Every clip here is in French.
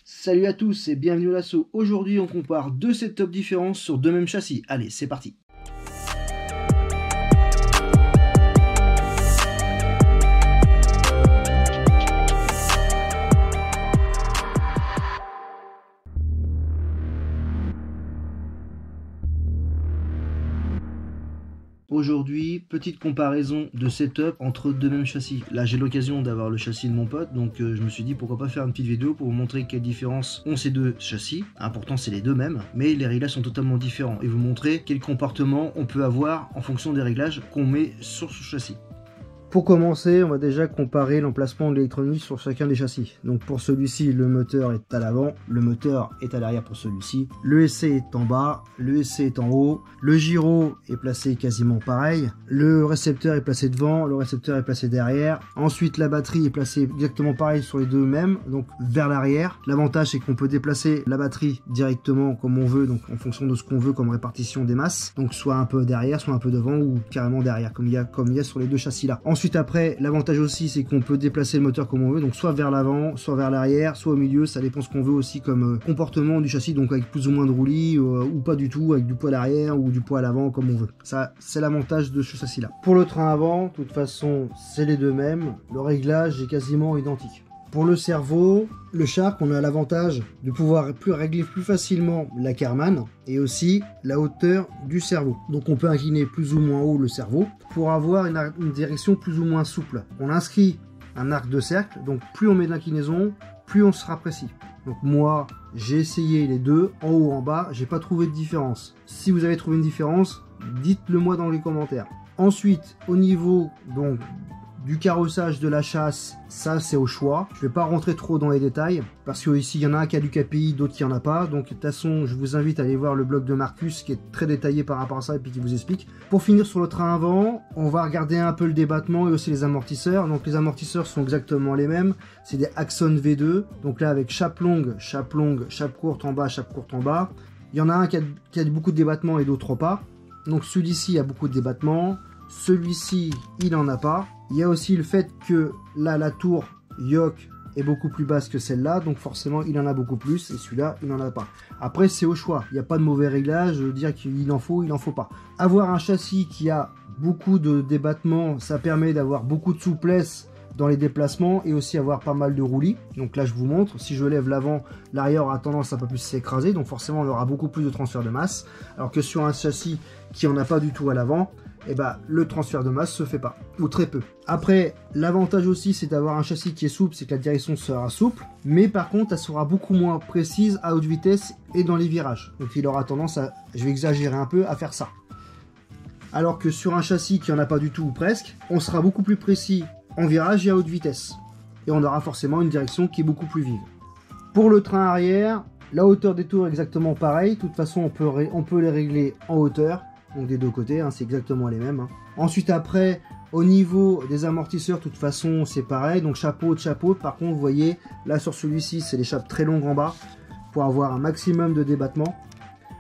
Salut à tous et bienvenue à l'assaut. Aujourd'hui on compare deux setups différents sur deux mêmes châssis. Allez, c'est parti. Aujourd'hui, petite comparaison de setup entre deux mêmes châssis. Là, j'ai l'occasion d'avoir le châssis de mon pote, donc je me suis dit pourquoi pas faire une petite vidéo pour vous montrer quelle différence ont ces deux châssis. Pourtant, c'est les deux mêmes, mais les réglages sont totalement différents et vous montrer quel comportement on peut avoir en fonction des réglages qu'on met sur ce châssis. Pour commencer, on va déjà comparer l'emplacement de l'électronique sur chacun des châssis. Donc pour celui-ci, le moteur est à l'avant, le moteur est à l'arrière pour celui-ci. Le ESC est en bas, le ESC est en haut, le gyro est placé quasiment pareil, le récepteur est placé devant, le récepteur est placé derrière. Ensuite, la batterie est placée exactement pareil sur les deux mêmes, donc vers l'arrière. L'avantage, c'est qu'on peut déplacer la batterie directement comme on veut, donc en fonction de ce qu'on veut comme répartition des masses. Donc soit un peu derrière, soit un peu devant ou carrément derrière, comme il y a sur les deux châssis là. Ensuite après, l'avantage aussi c'est qu'on peut déplacer le moteur comme on veut, donc soit vers l'avant, soit vers l'arrière, soit au milieu, ça dépend ce qu'on veut aussi comme comportement du châssis, donc avec plus ou moins de roulis ou pas du tout, avec du poids à l'arrière ou du poids à l'avant comme on veut. Ça c'est l'avantage de ce châssis là. Pour le train avant, de toute façon c'est les deux mêmes, le réglage est quasiment identique. Pour le cerveau, le Shark, on a l'avantage de pouvoir régler plus facilement la Karman et aussi la hauteur du cerveau. Donc on peut incliner plus ou moins haut le cerveau pour avoir une direction plus ou moins souple. On inscrit un arc de cercle, donc plus on met d'inclinaison, plus on sera précis. Donc moi, j'ai essayé les deux, en haut, en bas, j'ai pas trouvé de différence. Si vous avez trouvé une différence, dites-le moi dans les commentaires. Ensuite, au niveau donc du carrossage de la chasse, ça c'est au choix. Je vais pas rentrer trop dans les détails parce que ici il y en a un qui a du KPI, d'autres qui en a pas. Donc de toute façon, je vous invite à aller voir le blog de Marcus qui est très détaillé par rapport à ça et puis qui vous explique. Pour finir sur le train avant, on va regarder un peu le débattement et aussi les amortisseurs. Donc les amortisseurs sont exactement les mêmes. C'est des Axon V2. Donc là avec chape longue, chape courte en bas, chape courte en bas. Il y en a un qui a beaucoup de débattement et d'autres pas. Donc celui-ci a beaucoup de débattement. Celui-ci, il en a pas. Il y a aussi le fait que là, la tour yoke est beaucoup plus basse que celle-là, donc forcément, il en a beaucoup plus, et celui-là, il n'en a pas. Après, c'est au choix. Il n'y a pas de mauvais réglage, dire qu'il en faut, il n'en faut pas. Avoir un châssis qui a beaucoup de débattement, ça permet d'avoir beaucoup de souplesse dans les déplacements et aussi avoir pas mal de roulis. Donc là, je vous montre, si je lève l'avant, l'arrière aura tendance à un peu plus s'écraser, donc forcément, on aura beaucoup plus de transfert de masse, alors que sur un châssis qui en a pas du tout à l'avant, et le transfert de masse se fait pas, ou très peu. Après, l'avantage aussi, c'est d'avoir un châssis qui est souple, c'est que la direction sera souple, mais par contre, elle sera beaucoup moins précise à haute vitesse et dans les virages. Donc il aura tendance à, je vais exagérer un peu, à faire ça. Alors que sur un châssis qui en a pas du tout ou presque, on sera beaucoup plus précis en virage et à haute vitesse. Et on aura forcément une direction qui est beaucoup plus vive. Pour le train arrière, la hauteur des tours est exactement pareil. De toute façon, on peut les régler en hauteur. Donc des deux côtés, c'est exactement les mêmes. Ensuite après, au niveau des amortisseurs, de toute façon c'est pareil, donc chapeau de chapeau. Par contre vous voyez, là sur celui-ci c'est l'échappe très longue en bas, pour avoir un maximum de débattement.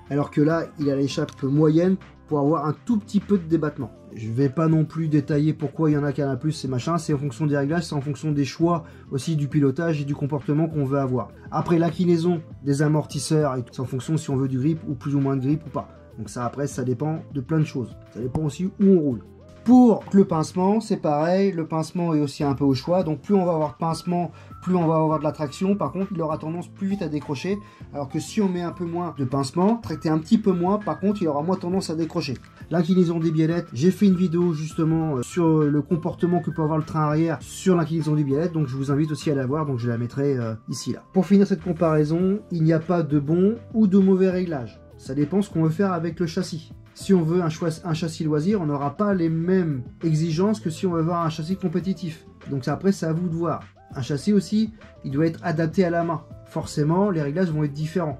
Alors que là, il a l'échappe moyenne pour avoir un tout petit peu de débattement. Je vais pas non plus détailler pourquoi il y en a qui en a plus et machin, c'est en fonction des réglages, c'est en fonction des choix aussi du pilotage et du comportement qu'on veut avoir. Après l'inclinaison des amortisseurs, c'est en fonction si on veut du grip ou plus ou moins de grip ou pas. Donc ça après ça dépend de plein de choses. Ça dépend aussi où on roule. Pour le pincement, c'est pareil. Le pincement est aussi un peu au choix. Donc plus on va avoir de pincement, plus on va avoir de la traction. Par contre, il aura tendance plus vite à décrocher. Alors que si on met un peu moins de pincement, traiter un petit peu moins, par contre, il aura moins tendance à décrocher. L'inclinaison des biellettes, j'ai fait une vidéo justement sur le comportement que peut avoir le train arrière sur l'inclinaison des biellettes. Donc je vous invite aussi à la voir. Donc je la mettrai ici là. Pour finir cette comparaison, il n'y a pas de bon ou de mauvais réglage. Ça dépend ce qu'on veut faire avec le châssis. Si on veut un châssis loisir, on n'aura pas les mêmes exigences que si on veut avoir un châssis compétitif. Donc après, c'est à vous de voir. Un châssis aussi, il doit être adapté à la main. Forcément, les réglages vont être différents.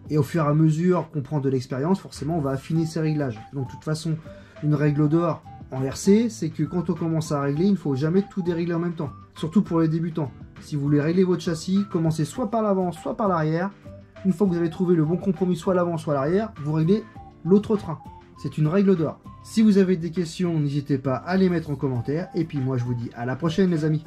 Et au fur et à mesure qu'on prend de l'expérience, forcément, on va affiner ces réglages. Donc de toute façon, une règle d'or en RC, c'est que quand on commence à régler, il ne faut jamais tout dérégler en même temps. Surtout pour les débutants. Si vous voulez régler votre châssis, commencez soit par l'avant, soit par l'arrière. Une fois que vous avez trouvé le bon compromis, soit à l'avant, soit à l'arrière, vous réglez l'autre train. C'est une règle d'or. Si vous avez des questions, n'hésitez pas à les mettre en commentaire. Et puis moi, je vous dis à la prochaine, les amis.